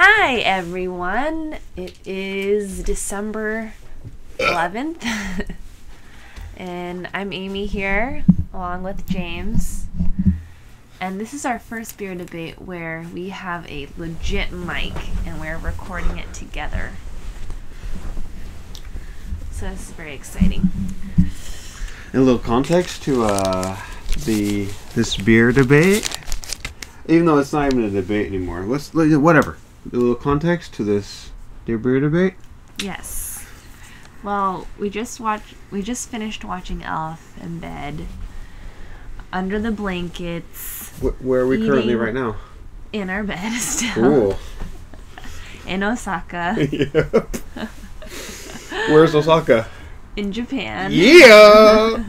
Hi everyone, it is December 11th and I'm Amy here along with James, and this is our first beer debate where we have a legit mic and we're recording it together. So this is very exciting. A little context to this beer debate, even though it's not even a debate anymore. Whatever. A little context to this beer debate. Yes. Well, we just finished watching Elf in bed, under the blankets. Where are we currently right now? In our bed still. Cool. In Osaka. Yep. Where's Osaka? In Japan. Yeah.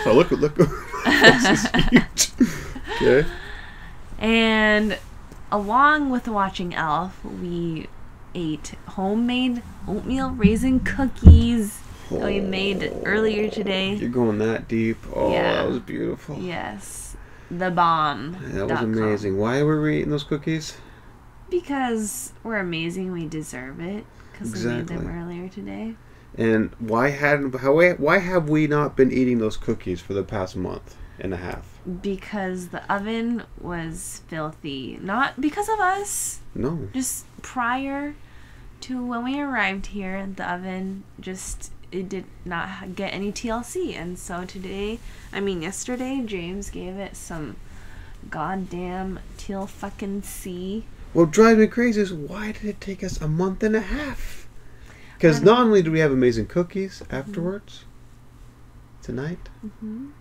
So look. This is huge. Okay. And along with watching Elf, we ate homemade oatmeal raisin cookies that we made earlier today. You're going that deep. Oh, yeah. That was beautiful. Yes. The bomb. That was amazing. Why were we eating those cookies? Because we're amazing. We deserve it. Because we made them earlier today. And why have we not been eating those cookies for the past month and a half? Because the oven was filthy. Not because of us. No. Just prior to when we arrived here, the oven it did not get any TLC. And so yesterday, James gave it some goddamn TLC. What drives me crazy is why did it take us a month and a half? Because not only do we have amazing cookies afterwards, tonight,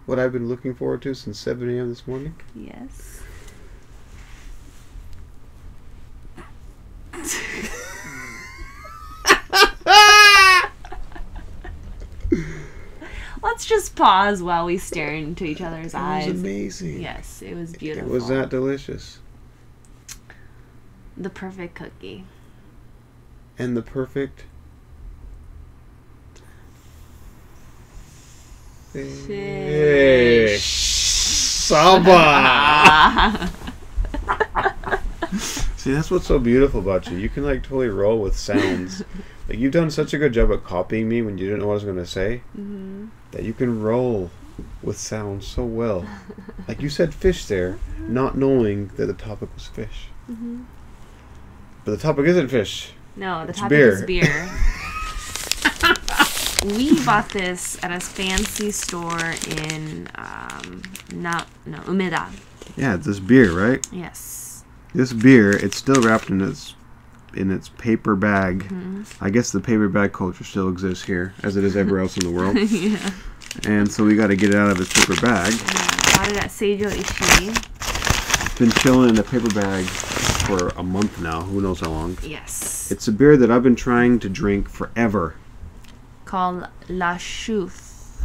what I've been looking forward to since 7 a.m. this morning. Yes. Let's just pause while we stare into each other's eyes. It was amazing. Yes, it was beautiful. It was that delicious. The perfect cookie. And the perfect... Fish. Saba. See, that's what's so beautiful about you. You can totally roll with sounds. You've done such a good job at copying me when you didn't know what I was going to say, that you can roll with sounds so well. Like you said fish there, not knowing that the topic was fish. But the topic isn't fish. No, the topic is beer. We bought this at a fancy store in Umeda. Yeah, this beer, right? Yes. This beer, it's still wrapped in its paper bag. I guess the paper bag culture still exists here, as it is everywhere else in the world. Yeah. And so we got to get it out of its paper bag. Yeah, bought it at Seijo Ishii. It's been chilling in the paper bag for a month now. Who knows how long? Yes. It's a beer that I've been trying to drink forever. Called La Chouffe.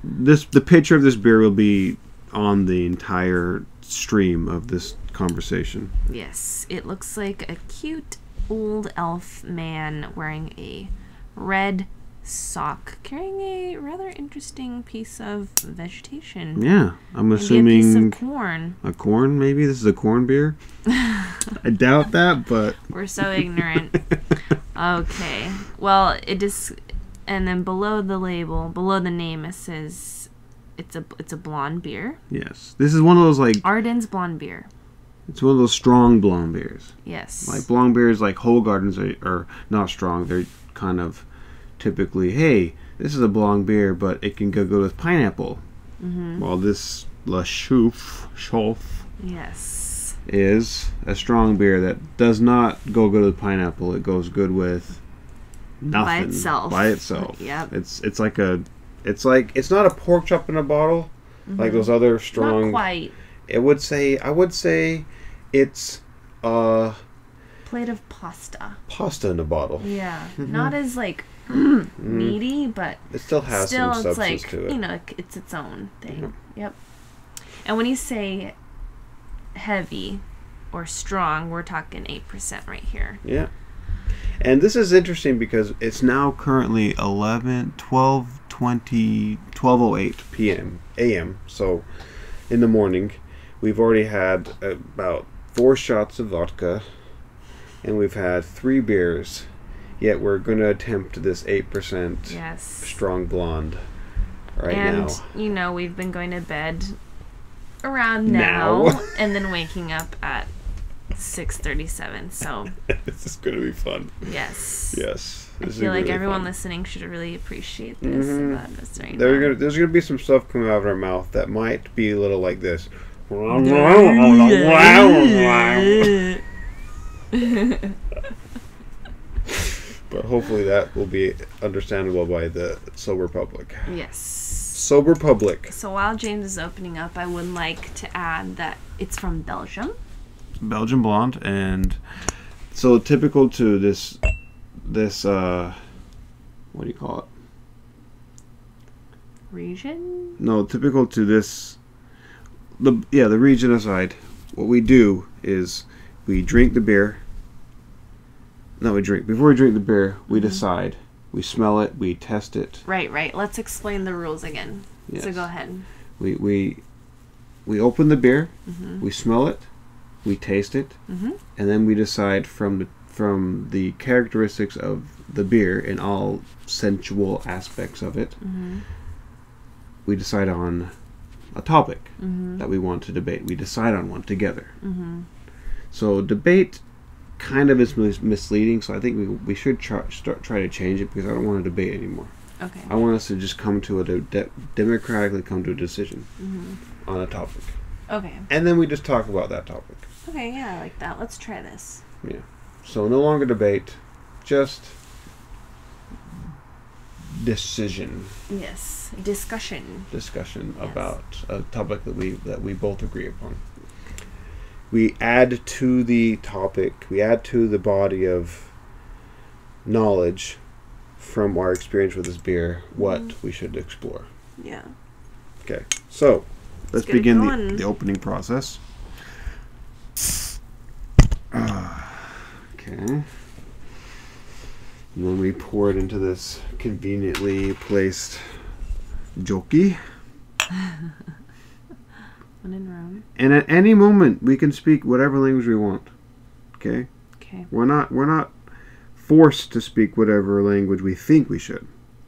The picture of this beer will be on the entire stream of this conversation. Yes, it looks like a cute old elf man wearing a red sock, carrying a rather interesting piece of vegetation. Yeah, I'm assuming maybe a piece of corn. A corn, maybe? This is a corn beer? I doubt that, but... We're so ignorant. Okay. Well, and then below the label, below the name, it says it's a blonde beer. Yes. This is one of those Arden's blonde beer. It's one of those strong blonde beers. Yes. Blonde beers like Whole Gardens are not strong. They're kind of typically, hey, this is a blonde beer, but it can go good with pineapple. While this La Chouffe yes, is a strong beer that does not go good with pineapple. It goes good with nothing by itself. Yep. It's not a pork chop in a bottle like those other strong. Not quite. I would say it's plate of pasta. Pasta in a bottle. Yeah. Not as meaty, but it still has some substance to it. It's its own thing. Yep. And when you say heavy or strong, we're talking 8% right here. Yeah. And this is interesting because it's now currently 12:08 p.m. a.m. So in the morning, we've already had about 4 shots of vodka, and we've had 3 beers. Yet we're going to attempt this 8% Yes. strong blonde now. And, we've been going to bed around now and then waking up at 6:37. So this is going to be fun. Yes. Yes. I feel like everyone listening should really appreciate this about us right now. There's going to be some stuff coming out of our mouth that might be a little like this. But hopefully that will be understandable by the sober public. Yes. Sober public. So while James is opening up, I would like to add that it's from Belgium. Belgian blonde, and so typical to this what do you call it? Region? No, typical to this the region aside, what we do is we drink the beer. No, before we drink the beer, we decide. We smell it, we test it. Right. Let's explain the rules again. Yes. So go ahead. We open the beer, we smell it, we taste it, and then we decide from the characteristics of the beer and all sensual aspects of it, we decide on a topic that we want to debate. We decide on one together. So debate kind of is misleading, so I think we should try to change it, because I don't want to debate anymore. Okay. I want us to just come to democratically come to a decision on a topic. Okay. And then we just talk about that topic. Okay, yeah, I like that. Let's try this. Yeah. So no longer debate, just decision. Yes. Discussion about a topic that we both agree upon. We add to the topic, we add to the body of knowledge from our experience with this beer what we should explore. Yeah. Okay, so let's begin the opening process. Okay. And then we pour it into this conveniently placed jockey. When in Rome. And at any moment we can speak whatever language we want. Okay? Okay. We're not forced to speak whatever language we think we should.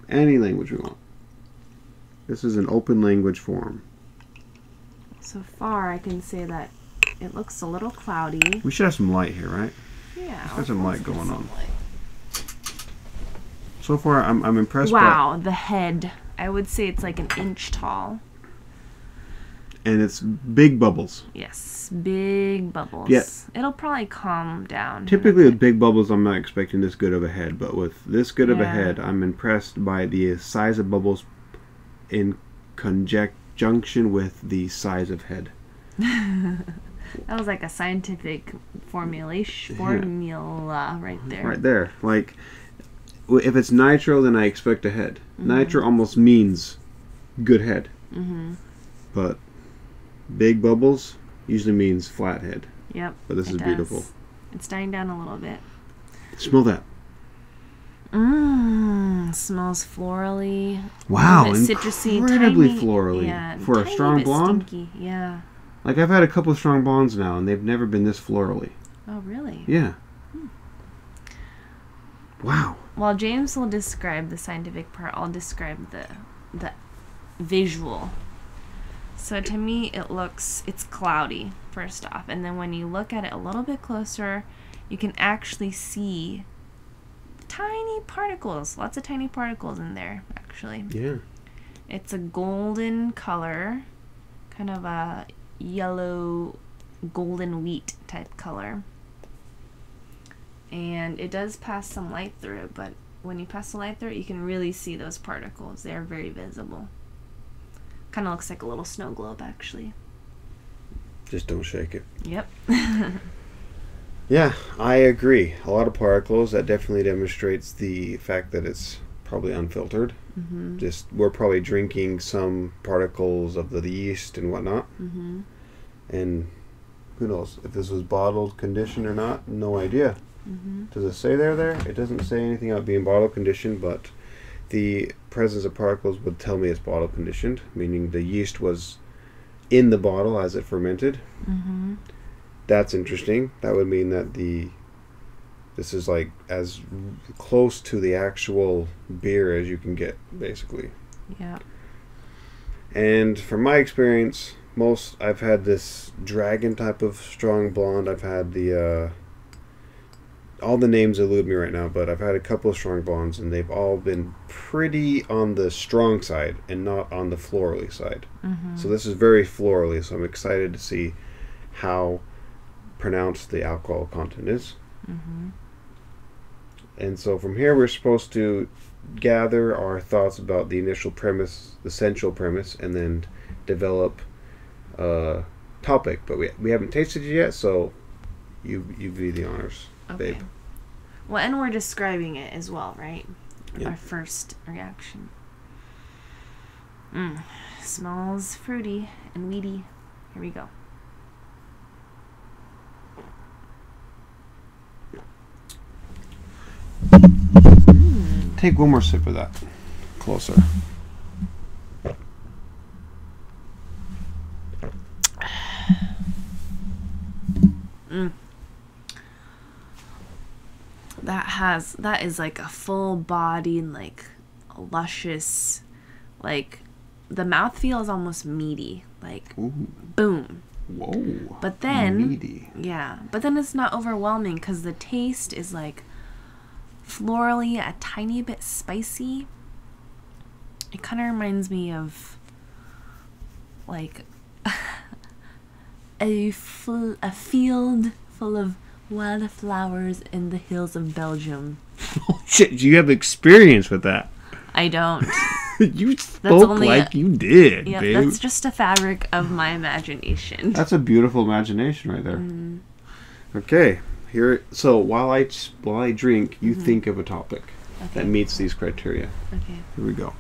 Any language we want. This is an open language forum. So far I can say that it looks a little cloudy. We should have some light here, right? Yeah. Let's have some light going on. So far I'm impressed. Wow, the head. I would say it's like an inch tall. And it's big bubbles. Yes, big bubbles. Yeah. It'll probably calm down. Typically with big bubbles, I'm not expecting this good of a head. But with this good of a head, I'm impressed by the size of bubbles in conjunction with the size of head. That was like a scientific formula right there. Right there. Like, if it's nitro, then I expect a head. Nitro almost means good head. But big bubbles usually means flat head. Yep. But this is beautiful. It's dying down a little bit. Smell that. Smells florally. Wow, citrusy, incredibly tiny, florally. Yeah, for a strong blonde? Stinky. Yeah. Like, I've had a couple of strong blondes now, and they've never been this florally. Oh, really? Yeah. Wow. While James will describe the scientific part, I'll describe the visual. So to me, it's cloudy, first off. And then when you look at it a little bit closer, you can actually see tiny particles. Lots of tiny particles in there, actually. Yeah. It's a golden color, kind of a yellow golden wheat type color. And it does pass some light through it, but when you pass the light through it, you can really see those particles. They are very visible. Kind of looks like a little snow globe, actually. Just don't shake it. Yep. Yeah, I agree. A lot of particles. That definitely demonstrates the fact that it's probably unfiltered. Just, we're probably drinking some particles of the yeast and whatnot. And who knows if this was bottled conditioned or not? No idea. Does it say there? It doesn't say anything about being bottle conditioned, but the presence of particles would tell me it's bottle conditioned, meaning the yeast was in the bottle as it fermented. That's interesting. That would mean that the This is like as close to the actual beer as you can get, basically. Yeah. And from my experience, I've had this dragon type of strong blonde. I've had the all the names elude me right now, but I've had a couple of strong blondes, and they've all been pretty on the strong side and not on the florally side. Mm-hmm. So this is very florally, so I'm excited to see how pronounced the alcohol content is. Mm-hmm. And so from here we're supposed to gather our thoughts about the initial premise, the central premise, and then develop a topic. But we haven't tasted it yet, so you do the honors, babe. Well, and we're describing it as well, right? Yep. Our first reaction. Smells fruity and weedy. Here we go. Take one more sip of that. Closer. That is like a full bodied, like luscious, like the mouthfeel is almost meaty. Like, Ooh. Boom. Whoa. But then, meaty. yeah, but then it's not overwhelming because the taste is like florally, a tiny bit spicy. It kind of reminds me of like a field full of wildflowers in the hills of Belgium. Oh, shit, you have experience with that. I don't. You spoke like you did, Yeah, babe. that's just a fabric of my imagination. That's a beautiful imagination right there. Okay, here. So while I drink, you think of a topic that meets these criteria. Okay. Here we go.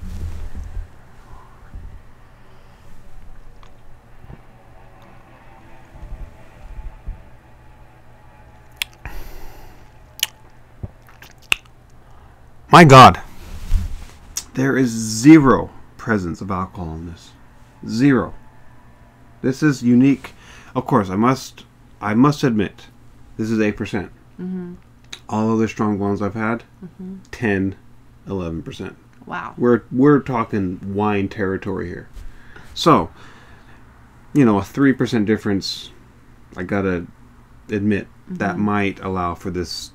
My God, there is zero presence of alcohol in this. Zero. This is unique. Of course, I must admit, this is 8%. Mm-hmm. All other strong blondes I've had, 10, 11%. Wow. We're talking wine territory here. So, a 3% difference, I gotta admit, that might allow for this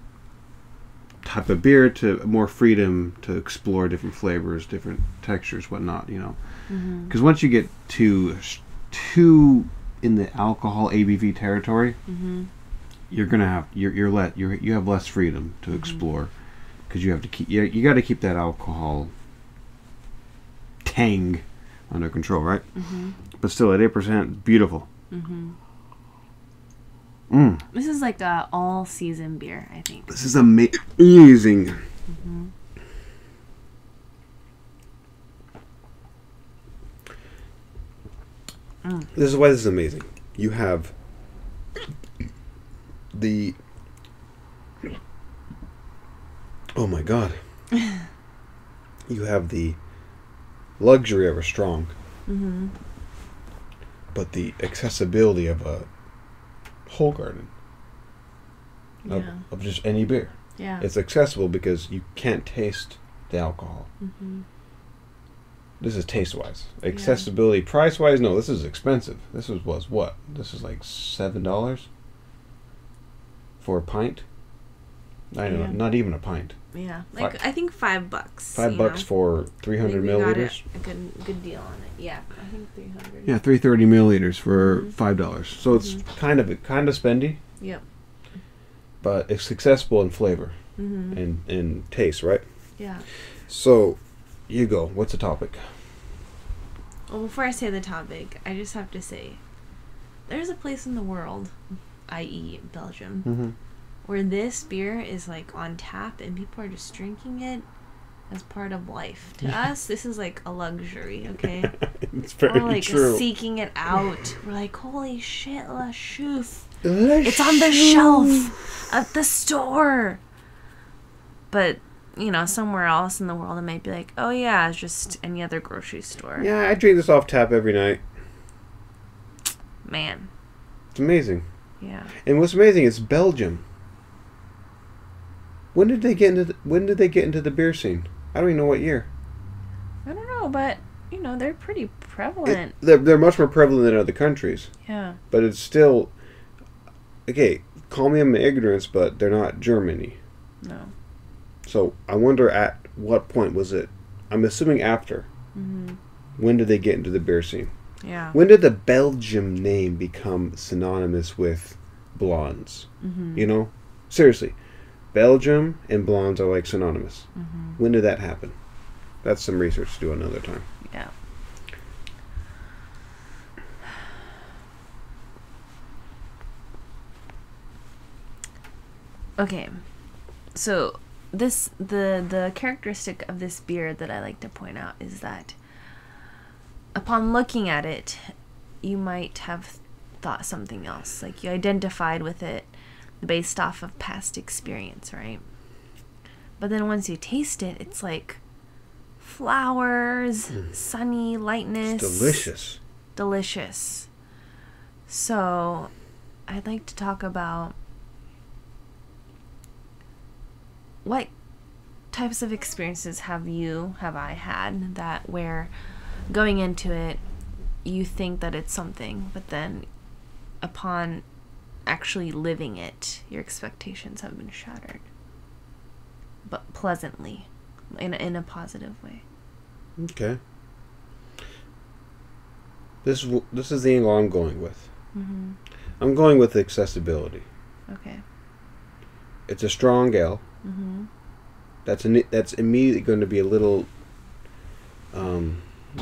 type of beer to more freedom to explore different flavors, different textures, whatnot, because once you get to in the alcohol ABV territory, you're gonna have you have less freedom to explore, because you have to you got to keep that alcohol tang under control, right? But still, at 8%, beautiful. This is like a all-season beer, I think. This is amazing. This is why this is amazing. You have the... Oh my God. You have the luxury of a strong, but the accessibility of a whole garden of just any beer. Yeah. It's accessible because you can't taste the alcohol. This is taste-wise. Accessibility, price-wise, no, this is expensive. This was what? This is like $7 for a pint? I don't know, not even a pint. Yeah, like I think $5. $5 for 300 milliliters. A good deal on it. Yeah, I think 300. Yeah, 330 milliliters for $5. So it's kind of spendy. Yep. But it's accessible in flavor and taste, right? Yeah. So, you go. What's the topic? Well, before I say the topic, I just have to say, there's a place in the world, i.e. Belgium, where this beer is like on tap and people are just drinking it as part of life. To us, this is like a luxury, okay? It's very We're like true. seeking it out. We're like, holy shit, La Chouffe. It's on the shelf at the store. But, somewhere else in the world it might be like, oh yeah, it's just any other grocery store. Yeah, I drink this off tap every night. Man. It's It's amazing. Yeah. And what's amazing is Belgium. When did they get into the beer scene? I don't even know what year. I don't know, but they're pretty prevalent. They're much more prevalent than other countries. Yeah. But it's still okay. Call me in my ignorance, but they're not Germany. No. So I wonder at what point was it? I'm assuming after. Mm-hmm. When did they get into the beer scene? Yeah. When did the Belgium name become synonymous with blondes? Mm-hmm. Seriously, Belgium and blondes are like synonymous. Mm-hmm. When did that happen? That's some research to do another time. Yeah. Okay, so the characteristic of this beer that I like to point out is that upon looking at it, you might have thought something else. Like you identified with it based off of past experience, right? But then once you taste it, it's like flowers, sunny, lightness. It's delicious. Delicious. So I'd like to talk about what types of experiences have I had that where going into it you think that it's something, but then upon actually living it, your expectations have been shattered, but pleasantly, in a positive way. Okay. This is the angle I'm going with. Mm-hmm. I'm going with accessibility. Okay. It's a strong ale. Mm-hmm. That's immediately going to be a little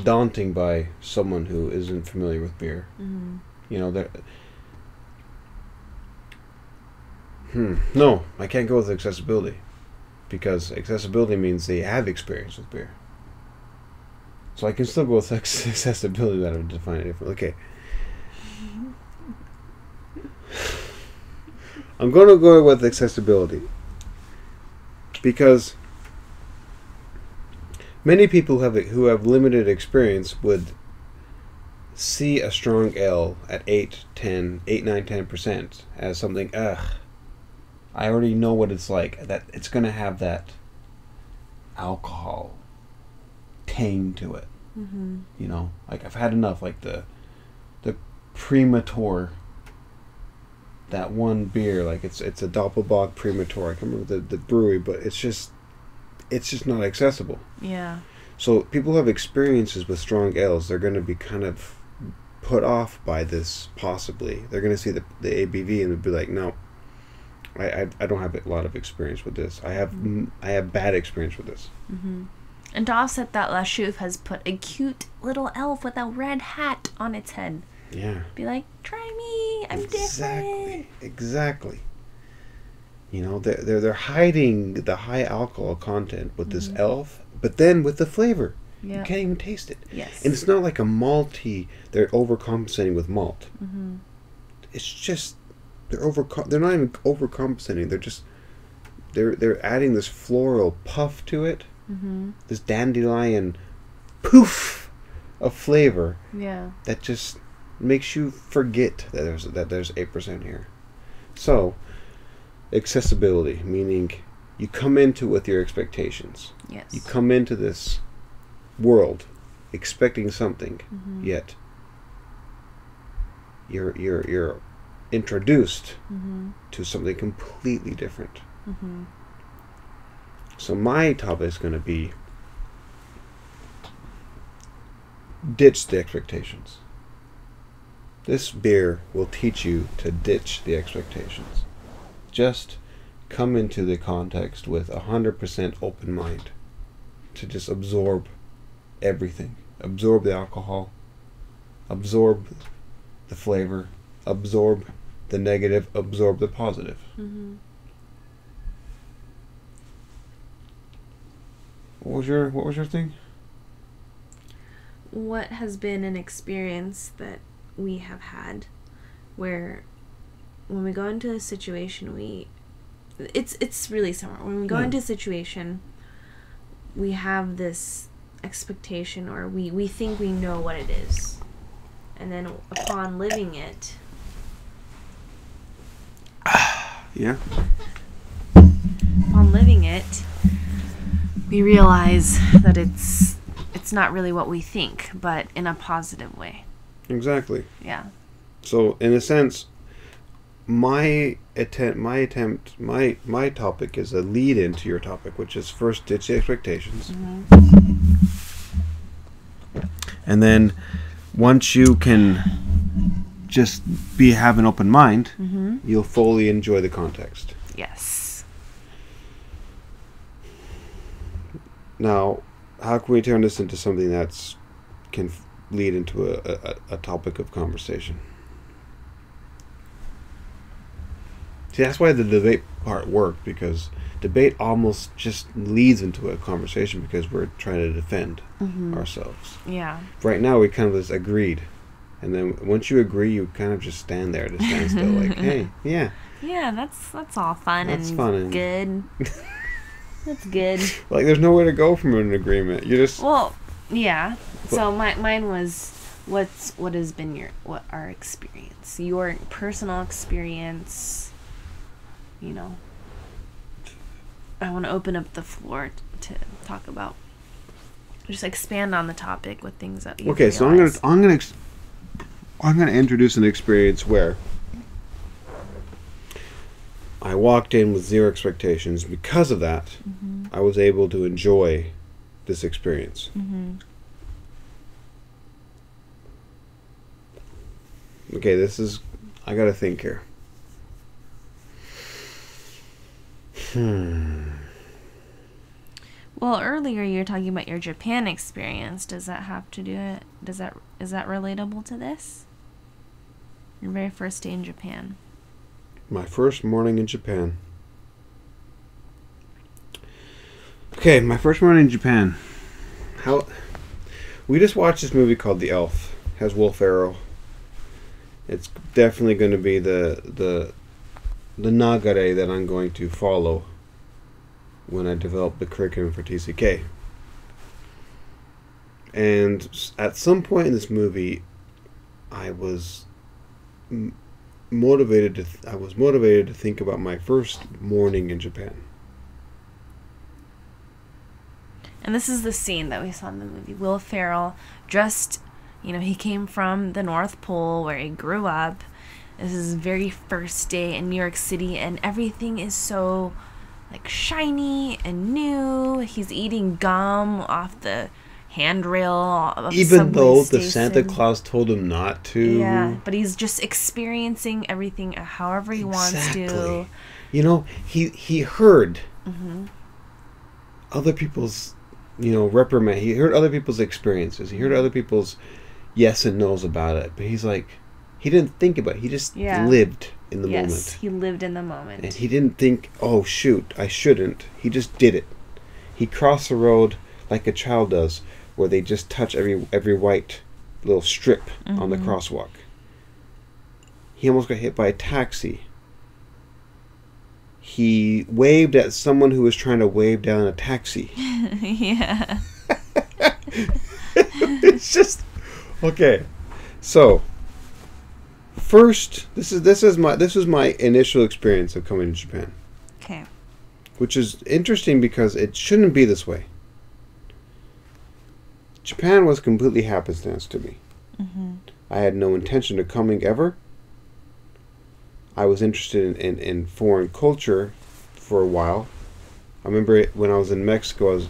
daunting by someone who isn't familiar with beer. Mm-hmm. No, I can't go with accessibility because accessibility means they have experience with beer. So I can still go with accessibility, that I would define it differently. Okay. I'm going to go with accessibility because many people who have limited experience would see a strong ale at 8, 9, 10% as something, I already know what it's like. That it's going to have that alcohol tang to it. Mm-hmm. Like I've had enough. Like the Premator, that one beer, like it's a Doppelbock Premator. I can't remember the brewery, but it's just not accessible. Yeah. So people who have experiences with strong ales, they're going to be kind of put off by this. Possibly, they're going to see the ABV and be like, no. I don't have a lot of experience with this. I have bad experience with this. Mm-hmm. And to offset that, La Chouffe has put a cute little elf with a red hat on its head. Yeah. Be like, try me, I'm different. Exactly. They're hiding the high alcohol content with this elf, but then with the flavor. Yeah. You can't even taste it. Yes. And it's not like a malty. They're overcompensating with malt. Mm-hmm. It's just they're not even overcompensating. They're adding this floral puff to it. Mm-hmm. This dandelion poof of flavor. Yeah. That just makes you forget that there's 8% here. So, accessibility, meaning you come into it with your expectations. Yes. You come into this world expecting something, yet you're introduced to something completely different. Mm-hmm. So my topic is going to be ditch the expectations. This beer will teach you to ditch the expectations. Just come into the context with 100% open mind to just absorb everything. Absorb the alcohol, absorb the flavor, absorb the negative, absorb the positive. Mm-hmm. What was your thing? What has been an experience that we have had where when we go into a situation it's really similar. When we go into a situation, we have this expectation, or we think we know what it is, and then upon living it, Yeah. upon living living it, we realize that it's not really what we think, but in a positive way. Exactly. Yeah. So in a sense, my topic is a lead into your topic, which is first ditch expectations. And then once you can just have an open mind, you'll fully enjoy the context. Yes. Now, how can we turn this into something that's can lead into a topic of conversation? See, that's why the debate part worked, because debate almost just leads into a conversation because we're trying to defend ourselves. Yeah. Right now, we kind of just agreed. And then once you agree, you kind of just stand there to stand still, like, hey, yeah. Yeah, that's all fun. That's and fun and good. That's good. Like, there's nowhere to go from an agreement. You just... Well, yeah. So mine was, what has been our experience? Your personal experience, you know. I want to open up the floor to talk about. Just expand on the topic with things that you Okay, realize. so I'm gonna introduce an experience where I walked in with zero expectations. Because of that, I was able to enjoy this experience. Okay, I gotta think here. Well, earlier you were talking about your Japan experience. Does that have to do it? Is that relatable to this? Your very first day in Japan. My first morning in Japan. Okay, my first morning in Japan. We just watched this movie called The Elf. It has Will Ferrell. It's definitely going to be the nagare that I'm going to follow when I develop the curriculum for TCK. And at some point in this movie, I was motivated to think about my first morning in Japan. And this is the scene that we saw in the movie. Will Ferrell, dressed, he came from the North Pole where he grew up. This is his very first day in New York City, and everything is so shiny and new. He's eating gum off the handrail of even though the station. Santa Claus told him not to. Yeah, but he's just experiencing everything however he wants to. He heard other people's reprimand. He heard other people's experiences. He heard other people's yes and no's about it. But he's like, he didn't think about it. He just lived in the moment. Yes, he lived in the moment. And he didn't think, oh shoot, I shouldn't. He just did it. He crossed the road like a child does, where they just touch every white little strip on the crosswalk. He almost got hit by a taxi. He waved at someone who was trying to wave down a taxi. Yeah. It's just okay. So first, this is my initial experience of coming to Japan. Okay. Which is interesting because it shouldn't be this way. Japan was completely happenstance to me. I had no intention of coming ever. I was interested in foreign culture for a while. I remember when I was in Mexico, as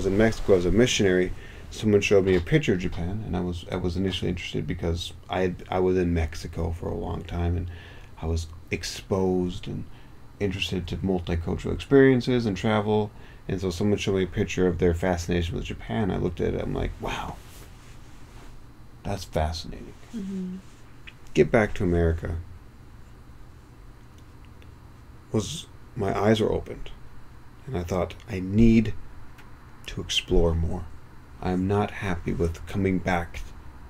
a missionary, someone showed me a picture of Japan, and I was initially interested because I was in Mexico for a long time, and I was exposed and interested to multicultural experiences and travel. And so someone showed me a picture of their fascination with Japan. I looked at it, I'm like, wow, that's fascinating. Get back to America. My eyes were opened, and I thought, I need to explore more. I'm not happy with coming back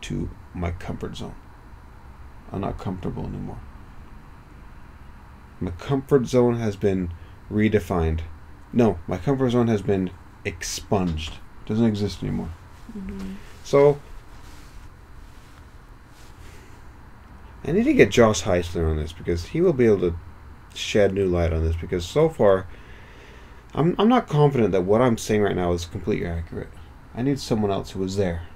to my comfort zone. I'm not comfortable anymore. My comfort zone has been redefined. No, my comfort zone has been expunged. It doesn't exist anymore. So, I need to get Josh Heisler on this, because he will be able to shed new light on this, because so far I'm not confident that what I'm saying right now is completely accurate. I need someone else who was there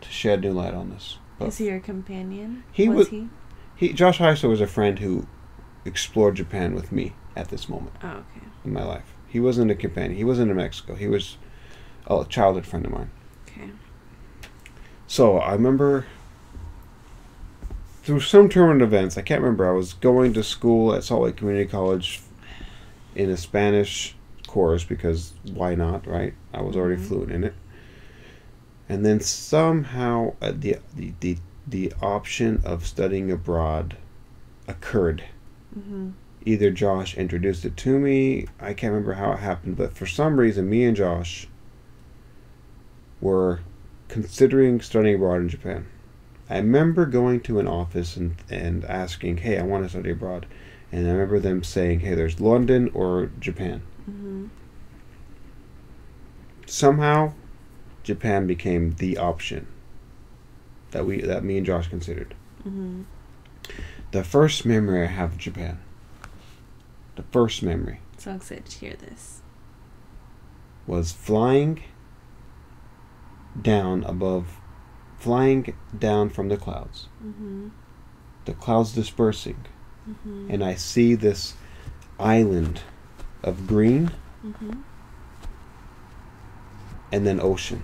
to shed new light on this. But is he your companion? was he? Josh Heiser was a friend who explored Japan with me at this moment Oh, okay. in my life. He wasn't a companion. He wasn't in Mexico. He was a childhood friend of mine. Okay. So I remember through some turn of events, I can't remember, I was going to school at Salt Lake Community College in a Spanish course because why not, right? I was already fluent in it. And then somehow the option of studying abroad occurred. Mm-hmm. Either Josh introduced it to me, I can't remember how it happened, but for some reason me and Josh were considering studying abroad in Japan. I remember going to an office and asking, hey, I want to study abroad. And I remember them saying, hey, there's London or Japan. Mm-hmm. Somehow, Japan became the option that me and Josh considered. Mm-hmm. The first memory I have of Japan, the first memory, So excited to hear this. was flying down from the clouds. Mm-hmm. The clouds dispersing. Mm-hmm. And I see this island of green Mm-hmm. and then ocean.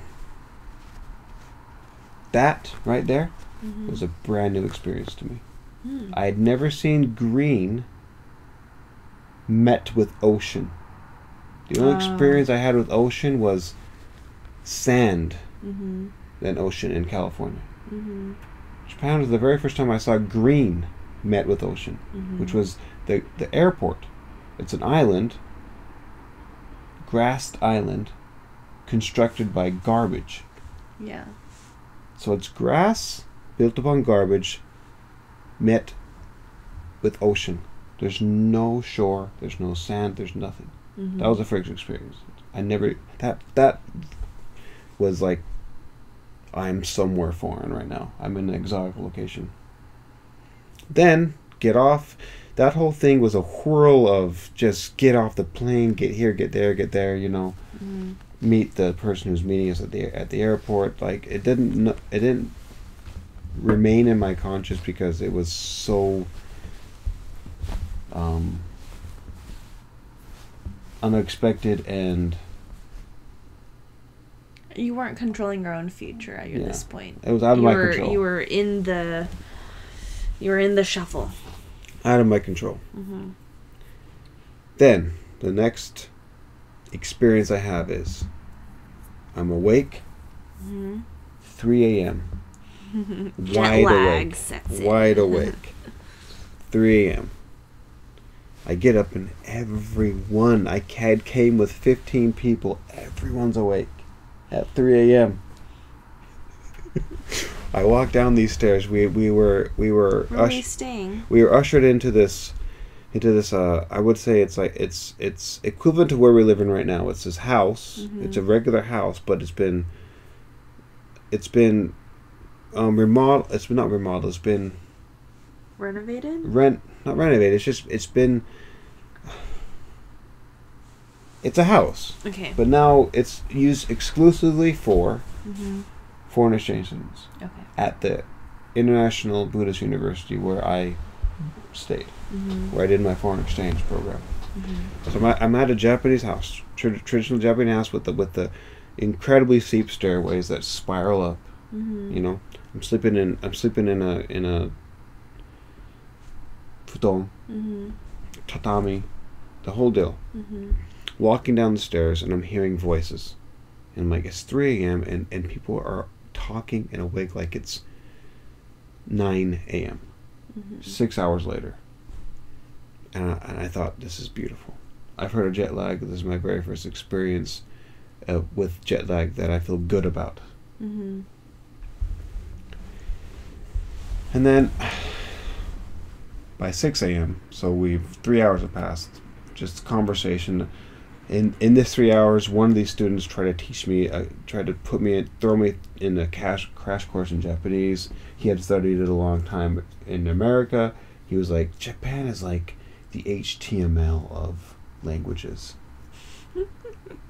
That right there Mm-hmm. was a brand new experience to me. Mm. I had never seen green met with ocean. The only experience I had with ocean was sand Mm-hmm. and ocean in California. Mm-hmm. Japan was the very first time I saw green met with ocean, Mm-hmm. which was the airport. It's an island, grassed island, constructed by garbage. Yeah. So it's grass built upon garbage met with ocean. There's no shore, there's no sand, there's nothing. Mm-hmm. That was the first experience. I never that was like I'm somewhere foreign right now. I'm in an exotic location. Then get off. That whole thing was a whirl of just get off the plane, get here, get there, you know. Mm-hmm. Meet the person who's meeting us at the airport. Like it didn't remain in my conscious because it was so unexpected, and You weren't controlling your own future at this point. it was out of my control. You were in the shuffle. Out of my control. Mm-hmm. Then the next experience I have is I'm awake, Mm-hmm. 3 a.m. Jet lag sets in. Wide awake. 3 a.m. I get up and everyone, I came with 15 people, everyone's awake at 3 a.m. I walked down these stairs. We were Where were you staying? We were ushered into this I would say it's equivalent to where we're living right now. It's this house. Mm-hmm. It's a regular house, but it's been remodeled. It's been not remodeled. It's been Renovated? not renovated. It's a house. Okay. But now it's used exclusively for Mm-hmm. foreign exchange students Okay. at the International Buddhist University where I stayed, Mm-hmm. where I did my foreign exchange program. Mm-hmm. So I'm at a Japanese house, traditional Japanese house with the incredibly steep stairways that spiral up. Mm-hmm. You know, I'm sleeping in a futon, Mm-hmm. tatami, the whole deal. Mm-hmm. Walking down the stairs and I'm hearing voices, and I'm like, it's 3 a.m. and people are talking and awake like it's 9 a.m. Mm-hmm. 6 hours later. And I thought, this is beautiful. I've heard of jet lag. This is my very first experience with jet lag that I feel good about. Mm-hmm. And then by 6 a.m., so 3 hours have passed, just conversation. In this 3 hours, one of these students tried to teach me, throw me in a crash course in Japanese. He had studied it a long time in America. He was like, Japan is like the HTML of languages.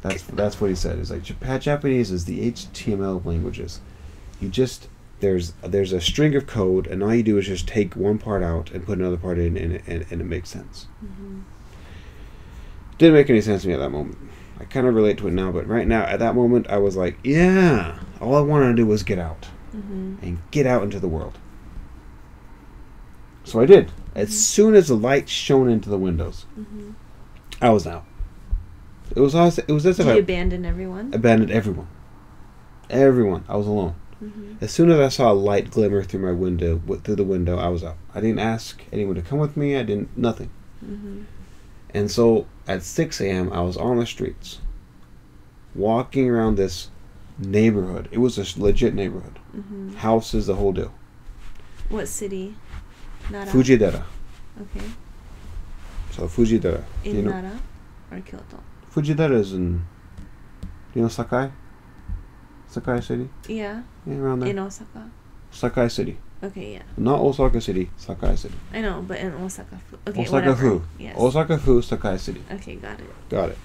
That's what he said. It's like Japanese is the HTML of languages. You just there's a string of code, and all you do is just take one part out and put another part in, and it makes sense. Mm-hmm. Didn't make any sense to me at that moment. I kind of relate to it now, but right now, at that moment, I was like, yeah, all I wanted to do was get out. Mm-hmm. And get out into the world. So I did. Mm-hmm. As soon as the light shone into the windows, Mm-hmm. I was out. It was as if Did I you abandon everyone? abandoned everyone. Everyone. I was alone. Mm-hmm. As soon as I saw a light glimmer through my window, through the window, I was out. I didn't ask anyone to come with me. I didn't, nothing. Mm-hmm. And so at 6 a.m., I was on the streets, walking around this neighborhood. It was a legit neighborhood. Mm-hmm. Houses, the whole deal. What city? Nara? Fujidera. Okay. So Fujidera. In you know, Nara or Kyoto? Fujidera is in, you know, Sakai? Sakai City? Yeah. Yeah, around there. In Osaka. Sakai City. Okay, yeah. Not Osaka City, Sakai City. I know, but in Osaka. Okay, Osaka whatever. Fu. Yes. Osaka Fu, Sakai City. Okay, got it. Got it.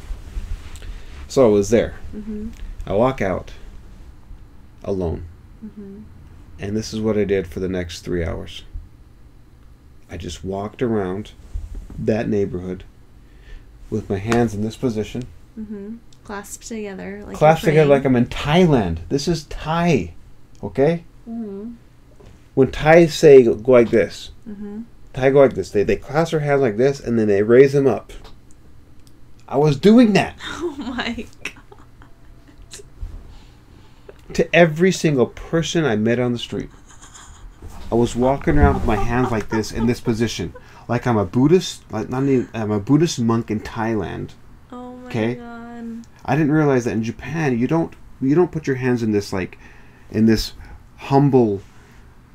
So I was there. Mm-hmm. I walk out alone. Mm-hmm. And this is what I did for the next 3 hours. I just walked around that neighborhood with my hands in this position. Mm-hmm. Clasped together. Like Clasped you're together like praying. I'm in Thailand. This is Thai. Okay? Mm-hmm. When Thais say go like this, Mm-hmm. Thai go like this. They clasp their hands like this and then they raise them up. I was doing that Oh my god. to every single person I met on the street. I was walking around with my hands like this in this position, like I'm a Buddhist, I'm a Buddhist monk in Thailand. Oh my Okay. god. I didn't realize that in Japan you don't put your hands in this humble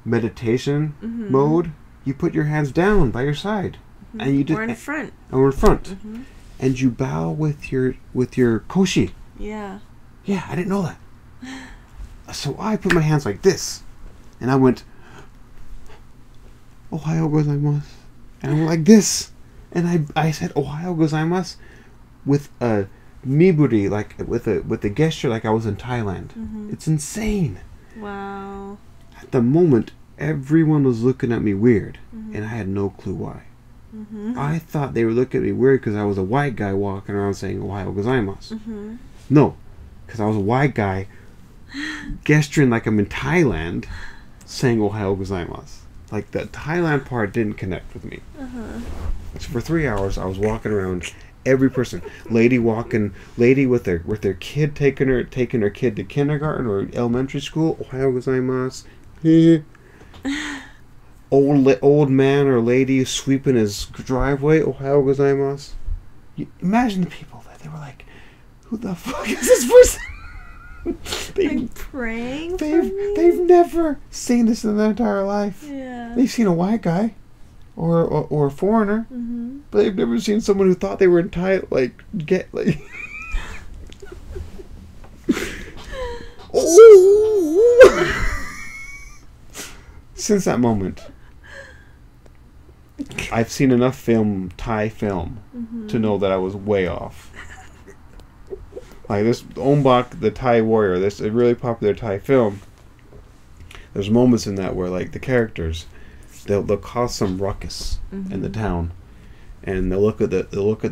meditation Mm-hmm. mode. You put your hands down by your side, Mm-hmm. and you just Or in front. or in front, Mm-hmm. and you bow with your koshi. Yeah. Yeah, I didn't know that. So I put my hands like this, and I went, Ohayo gozaimasu. And I went like this. And I said, Ohayo gozaimasu with a miburi, like with a gesture like I was in Thailand. Mm-hmm. It's insane. Wow. At the moment, everyone was looking at me weird, Mm-hmm. and I had no clue why. Mm-hmm. I thought they were looking at me weird because I was a white guy walking around saying Ohayo gozaimasu. Mm-hmm. No, because I was a white guy gesturing like I'm in Thailand, saying Ohayo gozaimasu. Like the Thailand part didn't connect with me. Uh-huh. So for 3 hours, I was walking around every person, lady with their kid taking her kid to kindergarten or elementary school. Ohayo gozaimasu. Old man or lady sweeping his driveway. Ohayo gozaimasu. Imagine the people that they were like, who the fuck is this person? Like praying for me? They've never seen this in their entire life. Yeah. They've seen a white guy or a foreigner, Mm-hmm. but they've never seen someone who thought they were in Thai, Oh! Since that moment, I've seen enough Thai film, Mm-hmm. to know that I was way off. Like this Ombak, the Thai warrior, this a really popular Thai film. There's moments in that where like the characters, they'll cause some ruckus in the Mhm. town, and they'll look at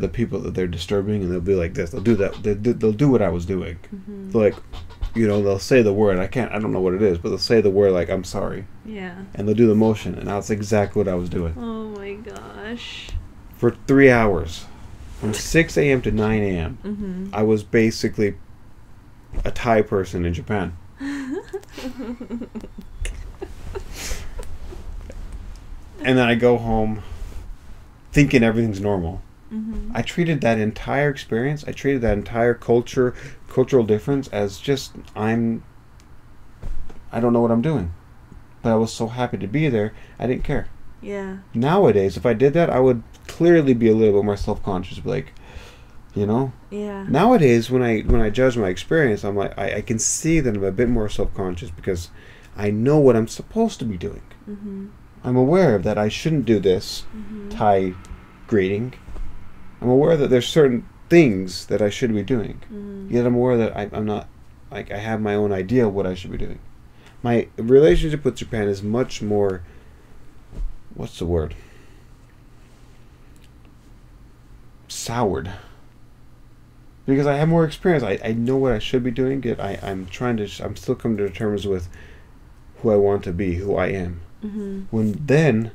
the people that they're disturbing, and they'll be like this. They'll do that. They'll do what I was doing. Mm-hmm. They'll they'll say the word. I don't know what it is, but they'll say the word like I'm sorry, Yeah. and they'll do the motion, and that's exactly what I was doing Oh my gosh. for 3 hours, from 6 a.m. to 9 a.m. Mm-hmm. I was basically a Thai person in Japan. And then I go home thinking everything's normal. Mm-hmm. I treated that entire experience, I treated that entire cultural difference as just, I don't know what I'm doing. But I was so happy to be there, I didn't care. Yeah. Nowadays, if I did that, I would clearly be a little bit more self-conscious. Like, Yeah. Nowadays, when I judge my experience, I'm like, I can see that I'm a bit more self-conscious because I know what I'm supposed to be doing. Mm-hmm. I'm aware that I shouldn't do this Mm-hmm. Thai greeting. I'm aware that there's certain things that I should be doing. Mm-hmm. Yet I'm aware that I'm not, like, I have my own idea of what I should be doing. My relationship with Japan is much more, what's the word? Soured. Because I have more experience. I know what I should be doing. Yet I'm still coming to terms with who I want to be, who I am. Mm-hmm. When then,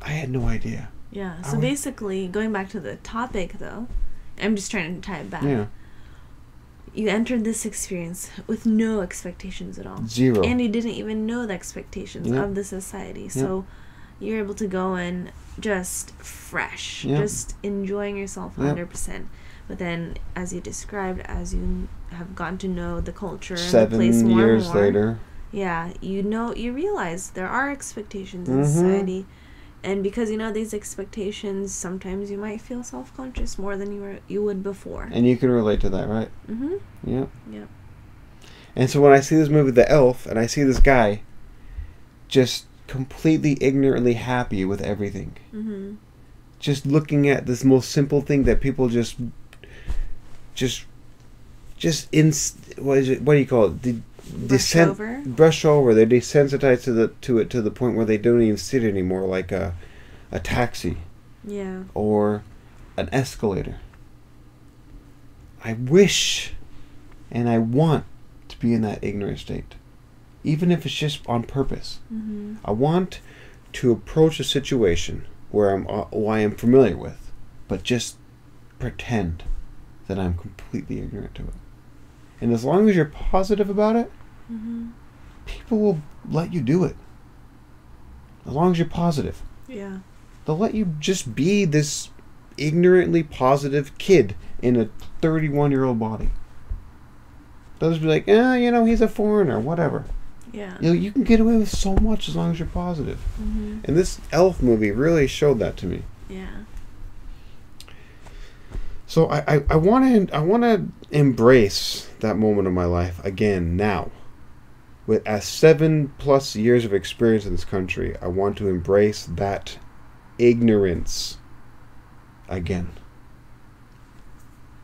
I had no idea. Yeah. So basically, going back to the topic, though, I'm just trying to tie it back. Yeah. You entered this experience with no expectations at all. Zero. And you didn't even know the expectations Yep. of the society. Yep. So you're able to go in just fresh, Yep. just enjoying yourself 100%. But then, as you described, as you have gotten to know the culture and the place 7 more years and more, later. yeah, you realize there are expectations in Mm-hmm. society. And because you know these expectations, sometimes you might feel self-conscious more than you would before. And you can relate to that, right? Mm-hmm. Yep. Yep. And so when I see this movie, The Elf, and I see this guy just completely ignorantly happy with everything. Mm-hmm. Just looking at this most simple thing that people what do you call it? Brush over. They're desensitized to the point where they don't even see it anymore, like a taxi. Yeah. Or an escalator. I wish and I want to be in that ignorant state, even if it's just on purpose. Mm-hmm. I want to approach a situation where I am familiar with, but just pretend that I'm completely ignorant to it. And as long as you're positive about it, Mm-hmm. people will let you do it. As long as you're positive. Yeah. They'll let you just be this ignorantly positive kid in a 31-year-old body. They'll just be like, he's a foreigner, whatever. Yeah. You can get away with so much as long as you're positive. Mm-hmm. And this Elf movie really showed that to me. Yeah. So I want to embrace that moment of my life again now. With 7+ years of experience in this country, I want to embrace that ignorance again.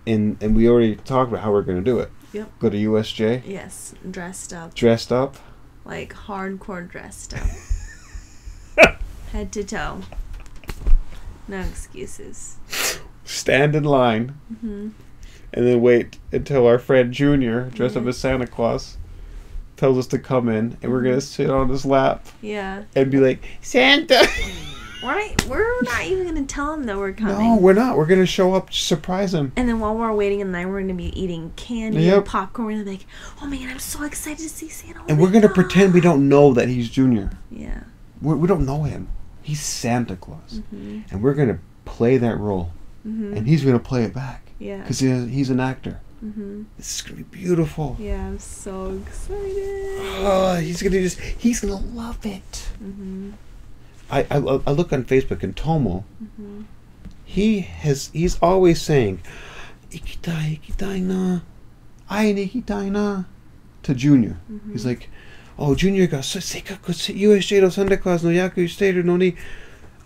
And we already talked about how we're going to do it. Yep. Go to USJ. Yes. Dressed up. Dressed up. Like hardcore dressed up. Head to toe. No excuses. Stand in line. Mm-hmm. And then wait until our friend Junior, dressed up as Santa Claus, tells us to come in, and we're going to sit on his lap. Yeah. And be like, Santa! We're not even going to tell him that we're coming. No, we're not. We're going to show up to surprise him. And then while we're waiting in line, we're going to be eating candy and popcorn. We're going to be like, oh man, I'm so excited to see Santa. And we're going to pretend we don't know that he's Junior. Yeah. We don't know him. He's Santa Claus. Mm-hmm. And we're going to play that role. Mm-hmm. And he's going to play it back. Yeah. Because he's an actor. Mm-hmm. This is going to be beautiful. Yeah, I'm so excited. Oh, he's going to love it. Mm-hmm. I look on Facebook, and Tomo, Mm-hmm. he's always saying, ikitai na, ai ni ikitai na, to Junior. Mm-hmm. He's like, oh, Junior ga seikaku USJ no Santa Claus no yaku shiteiru no ni,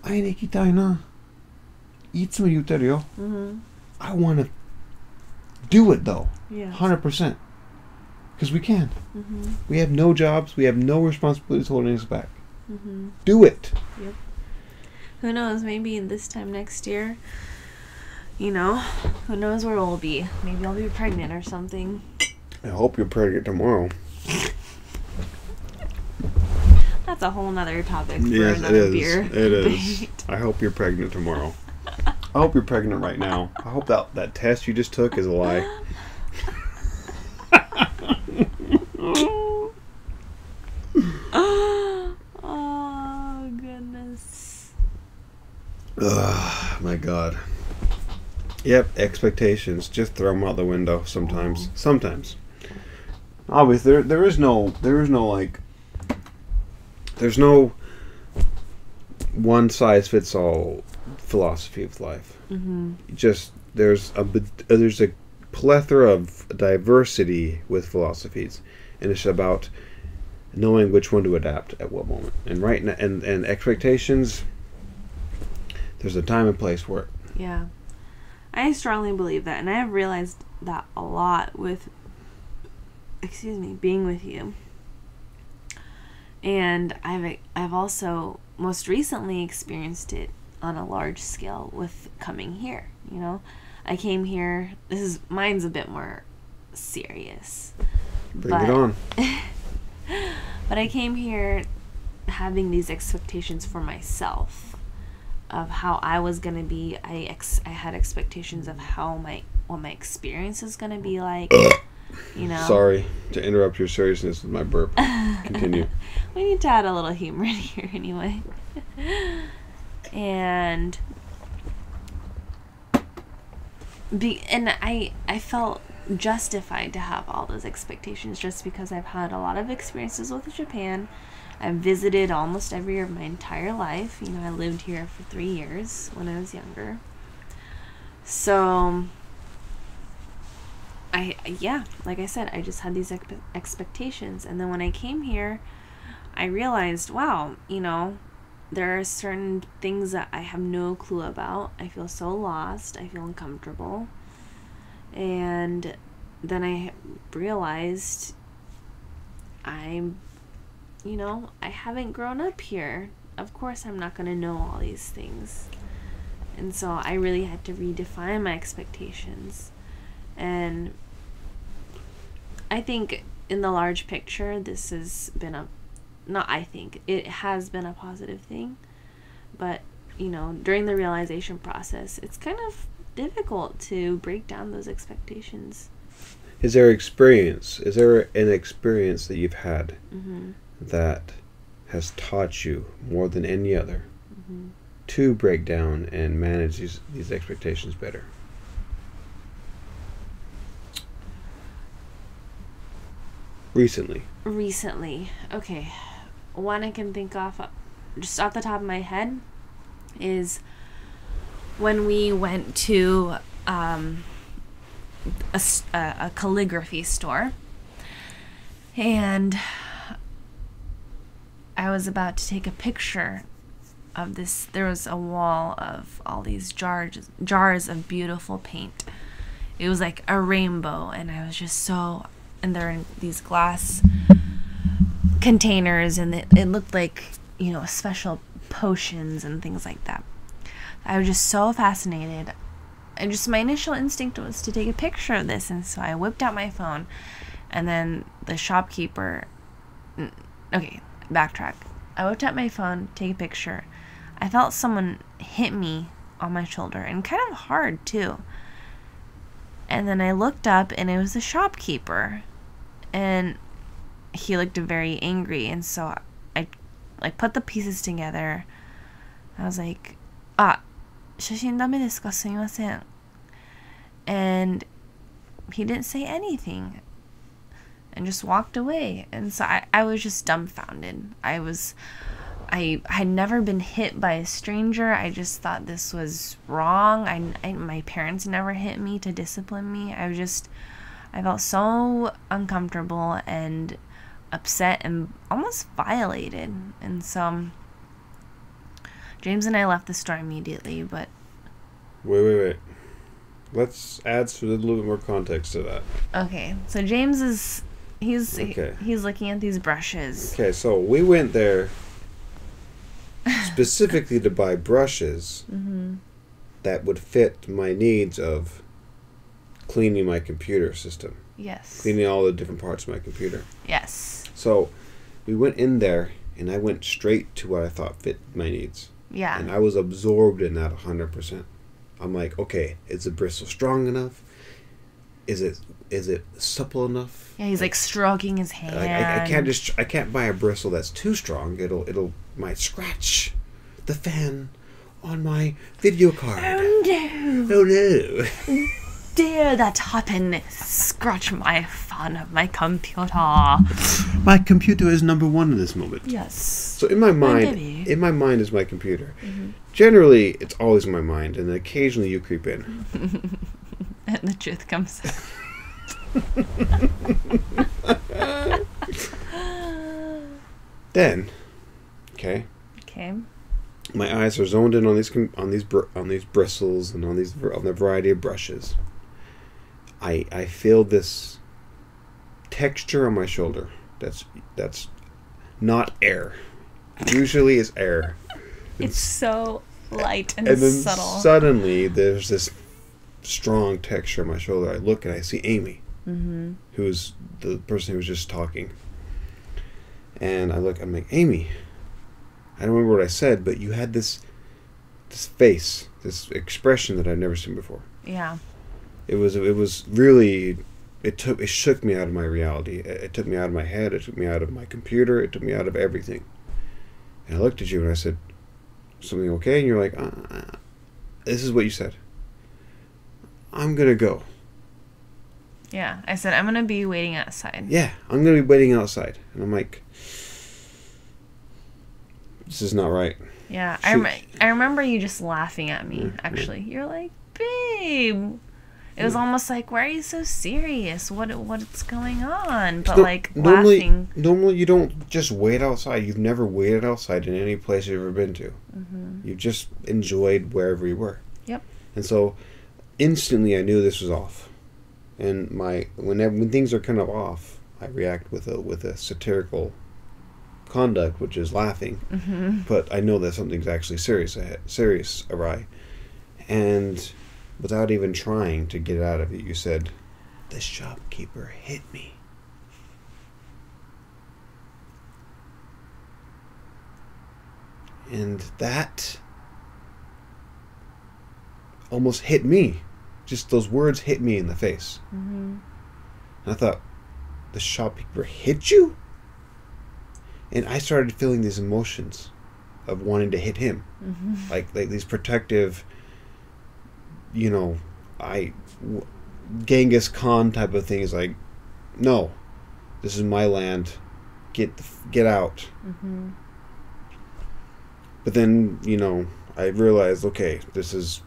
ai ni ikitai na. Itsumo yutteru yo. Mm-hmm. I want to do it though. Yeah. 100%. Because we can. Mm-hmm. We have no jobs. We have no responsibilities holding us back. Mm-hmm. Do it. Yep. Who knows? Maybe in this time next year, who knows where we'll be. Maybe I'll be pregnant or something. I hope you're pregnant tomorrow. That's a whole nother topic for Yes, another beer. It is. I hope you're pregnant tomorrow. I hope you're pregnant right now. I hope that test you just took is a lie. Oh, goodness. Ugh, my God. Yep, expectations. Just throw them out the window sometimes. Sometimes. Obviously, there's no one size fits all philosophy of life. Mm-hmm. Just there's a plethora of diversity with philosophies, and it's about knowing which one to adapt at what moment. And right now, and expectations. There's a time and place for it. Yeah. I strongly believe that, and I have realized that a lot with, being with you. And I've also most recently experienced it on a large scale with coming here. You know, I came here. Mine's a bit more serious. Bring it on. But I came here having these expectations for myself of how I was gonna be. I had expectations of what my experience is gonna be like. You know. Sorry to interrupt your seriousness with my burp. Continue. We need to add a little humor in here anyway. And I felt justified to have all those expectations just because I've had a lot of experiences with Japan. I've visited almost every year of my entire life. You know, I lived here for 3 years when I was younger. So, like I said, I just had these expectations. And then when I came here, I realized, wow, you know, there are certain things that I have no clue about. I feel so lost. I feel uncomfortable. And then I realized I haven't grown up here. Of course I'm not going to know all these things. And so I really had to redefine my expectations. And I think in the large picture, this has been it has been a positive thing. But, you know, during the realization process, it's kind of difficult to break down those expectations. Is there an experience that you've had that has taught you more than any other to break down and manage these expectations better? Recently, okay. One I can think of just off the top of my head is when we went to a calligraphy store, and I was about to take a picture of this. There was a wall of all these jars of beautiful paint. It was like a rainbow, and I was just and they're in these glass containers, and it looked like, you know, special potions and things like that. I was just so fascinated, and just my initial instinct was to take a picture of this, and so I whipped out my phone, and then the shopkeeper, okay, backtrack. I whipped out my phone, take a picture. I felt someone hit me on my shoulder, and kind of hard too. And then I looked up, and it was the shopkeeper, and he looked very angry, and so I put the pieces together. I was like, 写真ダメですか? すみません. And he didn't say anything and just walked away. And so I was just dumbfounded. I had never been hit by a stranger. I just thought this was wrong. My parents never hit me to discipline me. I felt so uncomfortable and upset and almost violated. And so James and I left the store immediately, but... Wait. Let's add a little bit more context to that. Okay, so James he's looking at these brushes. Okay, so we went there specifically to buy brushes that would fit my needs of cleaning my computer system. Yes. Cleaning all the different parts of my computer. Yes. So we went in there, and I went straight to what I thought fit my needs. Yeah. And I was absorbed in that 100%. I'm like, okay, is the bristle strong enough? Is it supple enough? Yeah, he's like stroking his hand. I can't buy a bristle that's too strong. It'll might scratch the fan on my video card. Oh no! Oh no! Dare that happen? Scratch my fan of my computer. My computer is number one in this moment. Yes. So in my mind is my computer. Generally, it's always in my mind, and occasionally you creep in. And the truth comes out. Then, okay. My eyes are zoned in on these bristles and on the variety of brushes. I feel this texture on my shoulder. That's not air. Usually it's air. It's so light and then subtle. Suddenly there's this strong texture on my shoulder. I look and I see Amy, who's the person who was just talking. And I look, I'm like, Amy, I don't remember what I said, but you had this face, this expression that I've never seen before. Yeah. It was really, it shook me out of my reality. It took me out of my head. It took me out of my computer. It took me out of everything. And I looked at you and I said, something okay? And you're like, this is what you said. I'm going to go. Yeah. I said, I'm going to be waiting outside. Yeah, I'm going to be waiting outside. And I'm like, this is not right. Yeah. I remember you just laughing at me, actually. Yeah. You're like, babe. It was almost like, why are you so serious? What's going on? But laughing. Normally you don't just wait outside. You've never waited outside in any place you've ever been to. Mm-hmm. You've just enjoyed wherever you were. Yep. And so instantly I knew this was off. And when things are kind of off, I react with a satirical conduct, which is laughing. Mm-hmm. But I know that something's actually serious awry. And without even trying to get out of it, you said, the shopkeeper hit me. And that almost hit me. Just those words hit me in the face. Mm-hmm. And I thought, the shopkeeper hit you? And I started feeling these emotions of wanting to hit him. Mm-hmm. Like these protective, Genghis Khan type of thing. Is like, no, this is my land. Get out. Mm-hmm. But then, I realized, okay, this is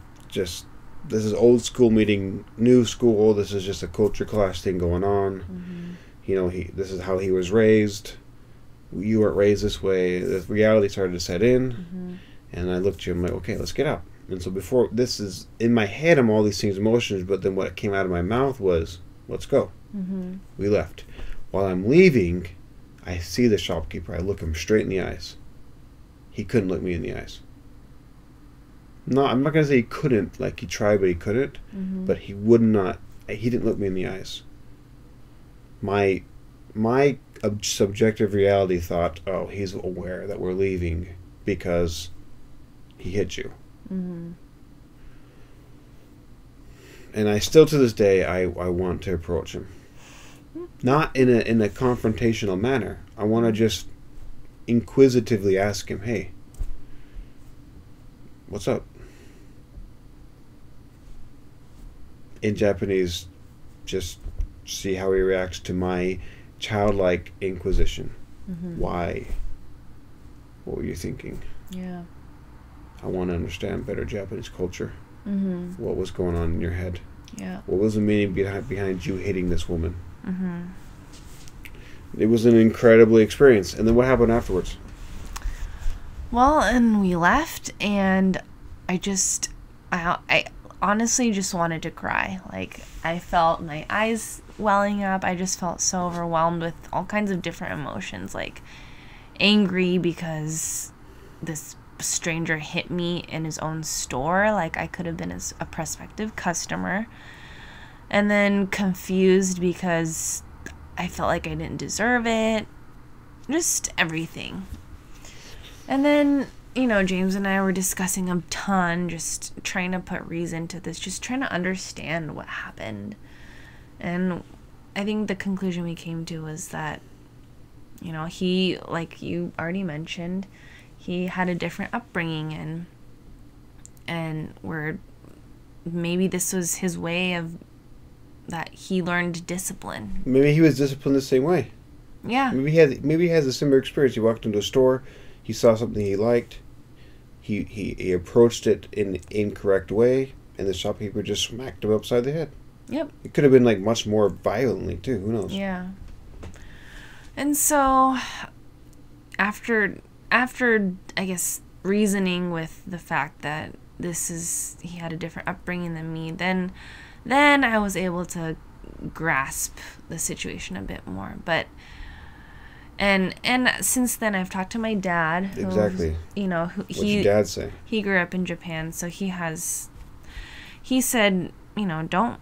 old school meeting new school. This is just a culture clash thing going on. Mm-hmm. This is how he was raised. You weren't raised this way. The reality started to set in. Mm-hmm. And I looked at you and I'm like, okay, let's get out. And so before, this is in my head, I'm all these things, emotions, but then what came out of my mouth was, let's go. Mm-hmm. We left. While I'm leaving, I see the shopkeeper. I look him straight in the eyes. He couldn't look me in the eyes. No, I'm not going to say he couldn't, like he tried, but he couldn't. Mm-hmm. But he didn't look me in the eyes. My subjective reality thought, oh, he's aware that we're leaving because he hit you. Mm-hmm. And I still, to this day, I want to approach him. Not in a confrontational manner. I want to just inquisitively ask him, hey, what's up? In Japanese, just see how he reacts to my childlike inquisition. Mm-hmm. Why? What were you thinking? Yeah. I want to understand better Japanese culture. Mm-hmm. What was going on in your head? Yeah. What was the meaning behind you hating this woman? Mm-hmm. It was an incredible experience. And then what happened afterwards? Well, and we left, and I honestly just wanted to cry. Like, I felt my eyes welling up. I just felt so overwhelmed with all kinds of different emotions, like angry because this stranger hit me in his own store, like I could have been a prospective customer, and then confused because I felt like I didn't deserve it, just everything. And then James and I were discussing a ton, just trying to put reason to this, just trying to understand what happened. And I think the conclusion we came to was that he, like you already mentioned, he had a different upbringing, and maybe this was his way of that he learned discipline. Maybe he was disciplined the same way. Yeah. Maybe he has a similar experience. He walked into a store, he saw something he liked, he approached it in the incorrect way, and the shopkeeper just smacked him upside the head. Yep. It could have been like much more violently too. Who knows? Yeah. And so after I guess reasoning with the fact that he had a different upbringing than me, then I was able to grasp the situation a bit more. But and since then I've talked to my dad, who, Exactly. you know, What's your dad say? he grew up in Japan, so he said, you know, don't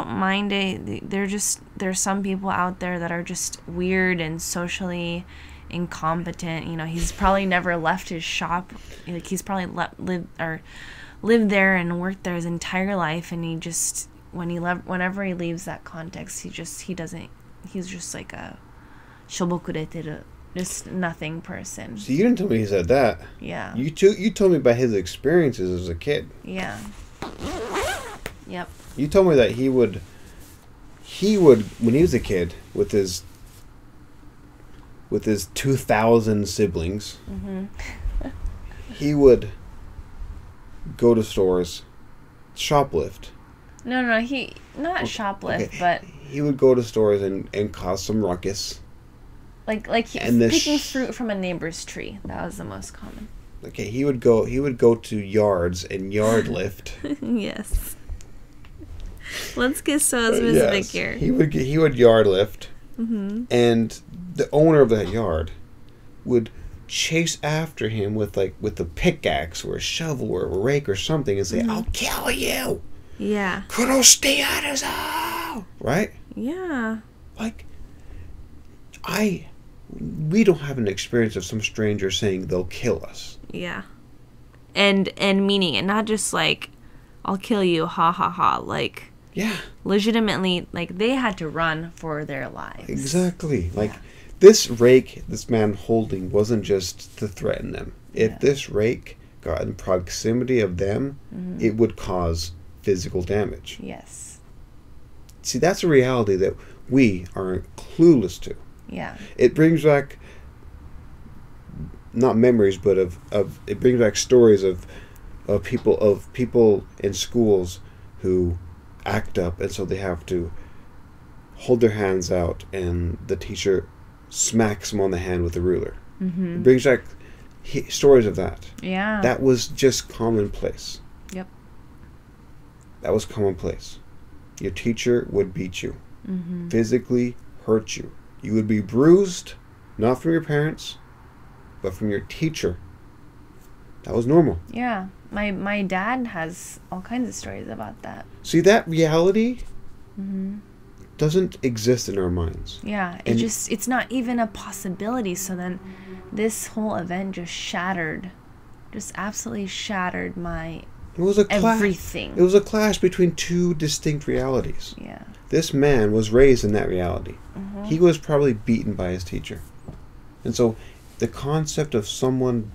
mind it. There's some people out there that are just weird and socially incompetent. You know, he's probably never left his shop. Like, he's probably lived there and worked there his entire life, and he just, whenever he leaves that context, he's just like a shobokureteru, just nothing person. So you didn't tell me he said that. Yeah. You told me about his experiences as a kid. Yeah. Yep. You told me that he would when he was a kid with his 2,000 siblings, he would go to stores, shoplift. No, he not shoplift, Okay. but He would go to stores and cause some ruckus. like picking fruit from a neighbor's tree. That was the most common. Okay, he would go to yards and yard lift. Yes. Let's get so specific here. He would yard lift, and the owner of that yard would chase after him with a pickaxe or a shovel or a rake or something and say, "I'll kill you." Yeah. Right? Yeah. Like, we don't have an experience of some stranger saying they'll kill us. Yeah. And meaning it, not just like, I'll kill you, ha ha ha. Like, Yeah. legitimately, like, they had to run for their lives. Exactly. Like, this rake this man holding wasn't just to threaten them. If this rake got in proximity of them, it would cause physical damage. Yes. See, that's a reality that we are clueless to. Yeah. It brings back not memories, but it brings back stories of people in schools who act up, and so they have to hold their hands out, and the teacher smacks them on the hand with a ruler. It brings back stories of that. Yeah. That was just commonplace. Yep. That was commonplace. Your teacher would beat you, physically hurt you. You would be bruised, not from your parents, but from your teacher. That was normal. Yeah. My dad has all kinds of stories about that. See, that reality doesn't exist in our minds. Yeah. It's not even a possibility. So then this whole event just absolutely shattered my It was a clash. everything. It was a clash between two distinct realities. Yeah. This man was raised in that reality. He was probably beaten by his teacher. And so the concept of someone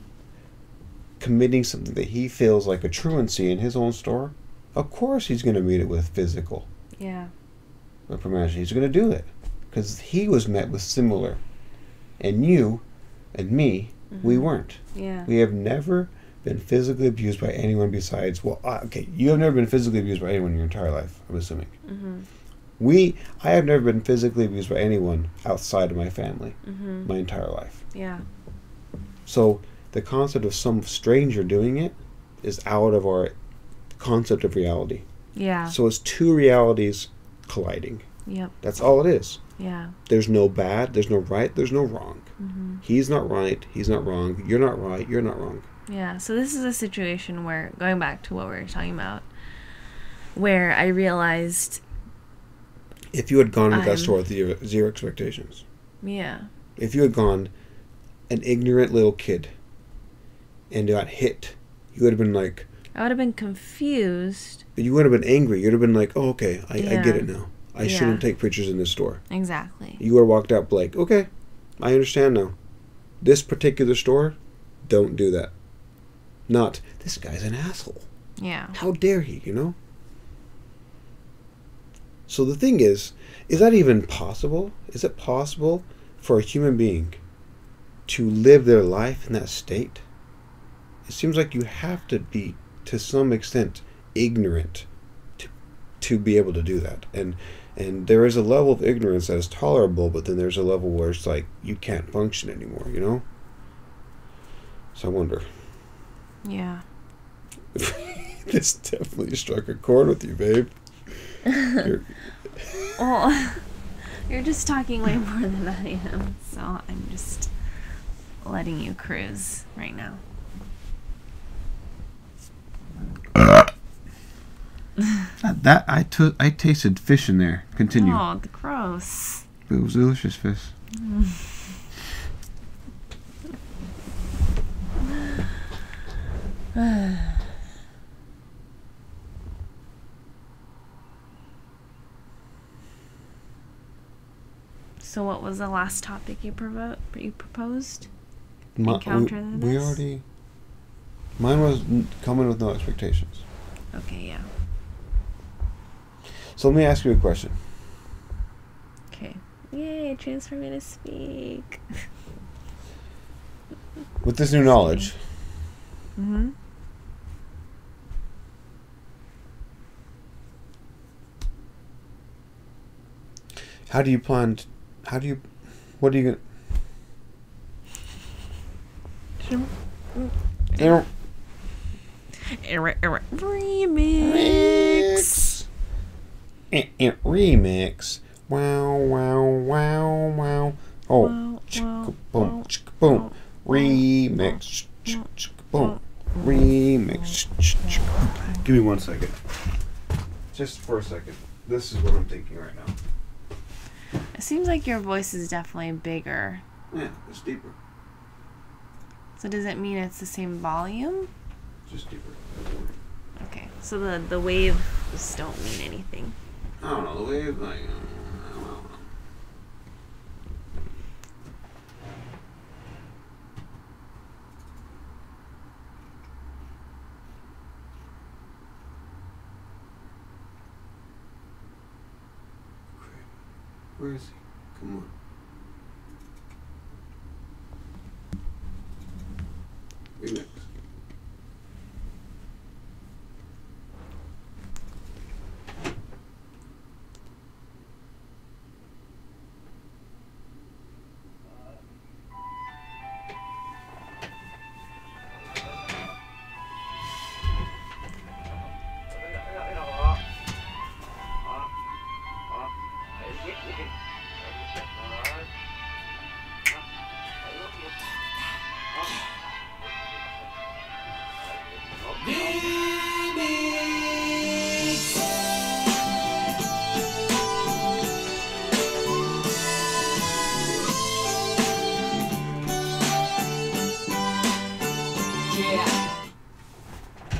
committing something that he feels like a truancy in his own store, of course he's going to meet it with physical reprimand. He's going to do it because he was met with similar. And you and me, we weren't. Yeah. We have never been physically abused by anyone besides, you have never been physically abused by anyone in your entire life, I'm assuming. I have never been physically abused by anyone outside of my family my entire life. Yeah. So the concept of some stranger doing it is out of our concept of reality. Yeah. So it's two realities colliding. Yep. That's all it is. Yeah. There's no bad, there's no right, there's no wrong. He's not right, he's not wrong. You're not right, you're not wrong. Yeah. So this is a situation where, going back to what we were talking about, where I realized, if you had gone with that store with zero expectations. Yeah. If you had gone an ignorant little kid and got hit, you would have been like... I would have been confused. But you would have been angry. You would have been like, oh, okay, I get it now. I Yeah. shouldn't take pictures in this store. Exactly. You would have walked out like, okay, I understand now. This particular store, don't do that. Not, this guy's an asshole. Yeah. How dare he, you know? So the thing is that even possible? Is it possible for a human being to live their life in that state? It seems like you have to be, to some extent, ignorant to be able to do that. And there is a level of ignorance that is tolerable, but then there's a level where it's like you can't function anymore, you know? So I wonder. Yeah. This definitely struck a chord with you, babe. Well, you're just talking way more than I am, so I'm just letting you cruise right now. That I tasted fish in there. Continue. Oh, gross. It was delicious fish. So what was the last topic you proposed? Encounter this? We already... Mine was coming with no expectations. Okay, yeah. So let me ask you a question. Okay. Yay, a chance for me to speak. With this new knowledge... Mm-hmm. What are you going to... Remix. Remix. Wow, wow, wow, wow. Oh, chicka boom, chicka boom. Remix. Chicka boom. Remix. Give me 1 second. Just for a second. This is what I'm thinking right now. It seems like your voice is definitely bigger. Yeah, it's deeper. So does it mean it's the same volume? Just deeper. Okay, so the waves don't mean anything. I don't know, the wave, like, I don't know. Okay. Where is he? Come on. Remix.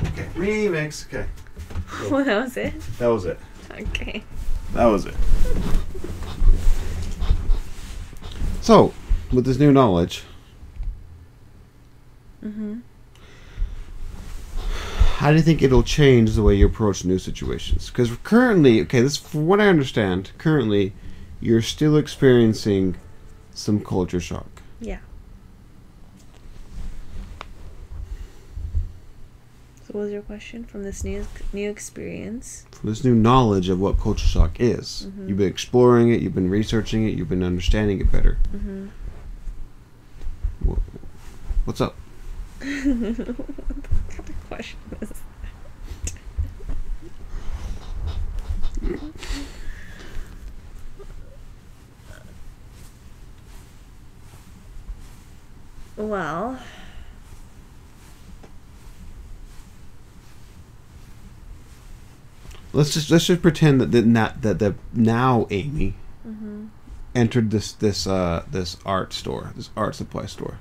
Okay, remix. Okay. Well, that was it? That was it. Okay. That was it. So, with this new knowledge, how do you think it'll change the way you approach new situations? Because currently, okay, this from what I understand, currently, you're still experiencing some culture shock. Yeah. So what was your question from this new experience? From this new knowledge of what culture shock is. You've been exploring it, you've been researching it, you've been understanding it better. What's up? What kind of question is that? Well, let's just pretend that the now Amy entered this art store, this art supply store.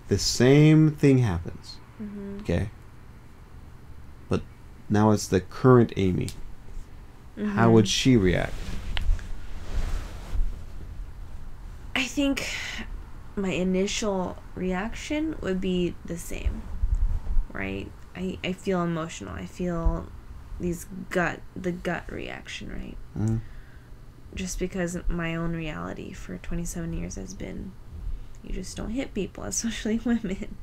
The same thing happens. Okay. But now it's the current Amy. How would she react? I think my initial reaction would be the same, right? I feel emotional. I feel the gut reaction, right? Just because my own reality for 27 years has been, you just don't hit people, especially women.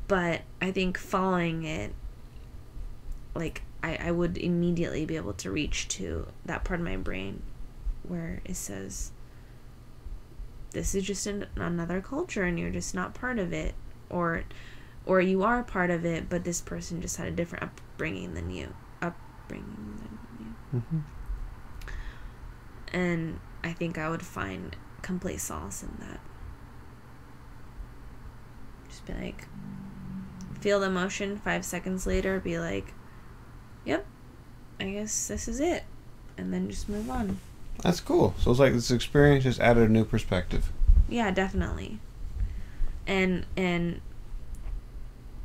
But I think following it, like, I would immediately be able to reach to that part of my brain where it says, this is just another culture and you're just not part of it. or you are part of it, but this person just had a different upbringing than you. Mm-hmm. And I think I would find complete solace in that. Just be like, feel the emotion, 5 seconds later, be like, yep, I guess this is it. And then just move on. That's cool. So it's like this experience just added a new perspective. Yeah, definitely. And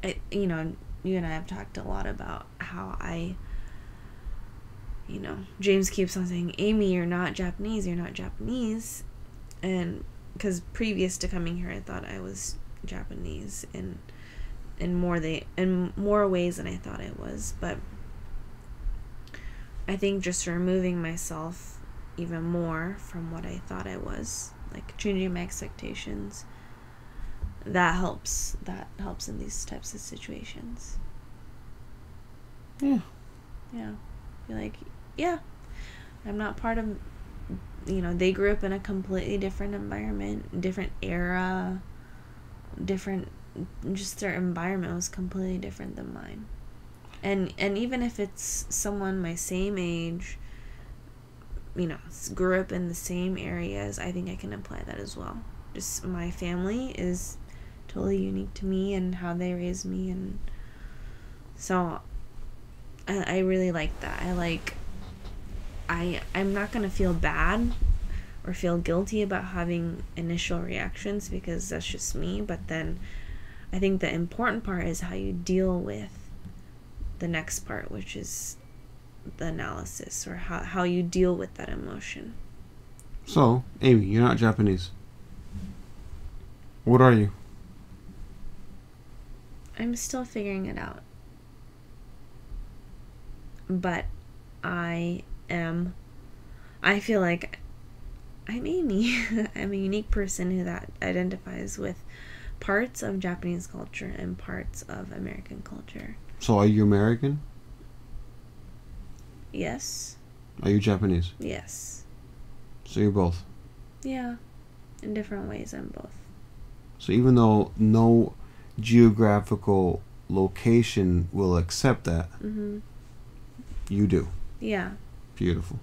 I, you know, you and I have talked a lot about how James keeps on saying, Amy, you're not Japanese. And because previous to coming here, I thought I was Japanese in more ways than I thought I was. But I think just removing myself even more from what I thought I was, like changing my expectations, that helps in these types of situations. Yeah. You're like, yeah, I'm not part of, they grew up in a completely different environment, different era, just their environment was completely different than mine. And even if it's someone my same age, grew up in the same areas, I think I can apply that as well. Just my family is totally unique to me and how they raised me, and so I really like that. I'm not gonna feel bad or feel guilty about having initial reactions, because that's just me. But then I think the important part is how you deal with the next part, which is the analysis, or how you deal with that emotion. So, Amy, you're not Japanese. What are you? I'm still figuring it out. But I feel like I'm Amy. I'm a unique person who that identifies with parts of Japanese culture and parts of American culture. So are you American? Yes. Are you Japanese? Yes. So you're both? Yeah. In different ways, I'm both. So even though no geographical location will accept that, Mm-hmm. you do? Yeah. Beautiful.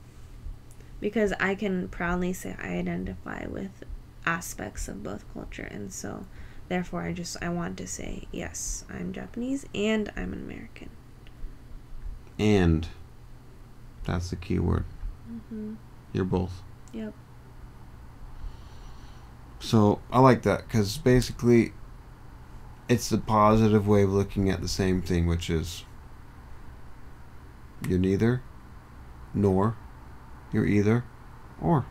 Because I can proudly say I identify with aspects of both culture, and so therefore I want to say, yes, I'm Japanese and I'm an American. And that's the key word. Mm-hmm. You're both. Yep. So I like that, because basically it's the positive way of looking at the same thing, which is you're neither, nor, you're either, or.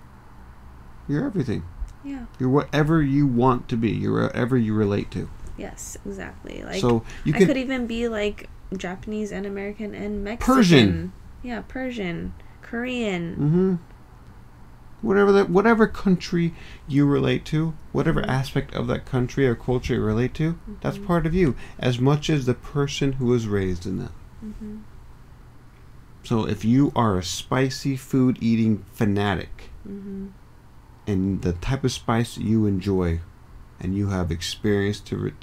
You're everything. Yeah. You're whatever you want to be. You're whatever you relate to. Yes, exactly. Like, so you I could even be like Japanese and American and Mexican. Persian. Yeah, Persian, Korean. Mm-hmm. Whatever country you relate to, whatever Mm-hmm. aspect of that country or culture you relate to, Mm-hmm. that's part of you, as much as the person who was raised in that. Mm-hmm. So if you are a spicy food eating fanatic, Mm-hmm. and the type of spice that you enjoy, and you have experience to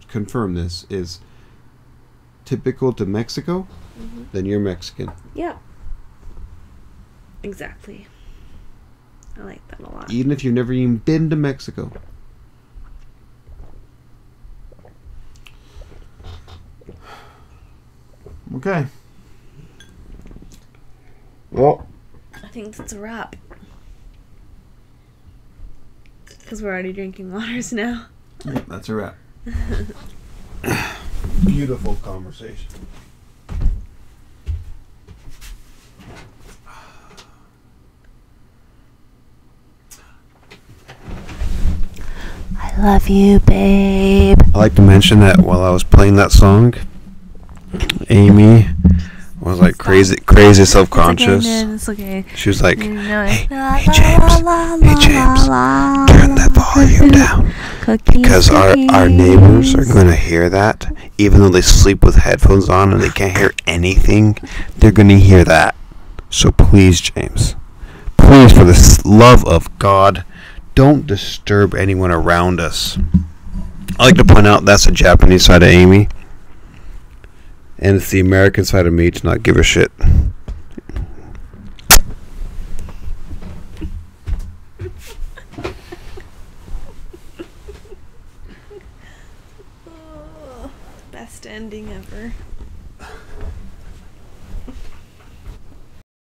confirm this, is typical to Mexico, Mm-hmm. then you're Mexican. Yeah. Exactly. I like that a lot. Even if you've never even been to Mexico. Okay. Well, I think that's a wrap. Because we're already drinking waters now. yeah, that's a wrap. Beautiful conversation. I love you, babe. I like to mention that while I was playing that song, Amy was like crazy self-conscious. It's okay. She was like, Hey James, turn that volume down. Because our neighbors are going to hear that. Even though they sleep with headphones on and they can't hear anything, they're going to hear that. So please, James, please, for the love of God, don't disturb anyone around us. I like to point out that's the Japanese side of Amy. And it's the American side of me to not give a shit. Oh, best ending ever.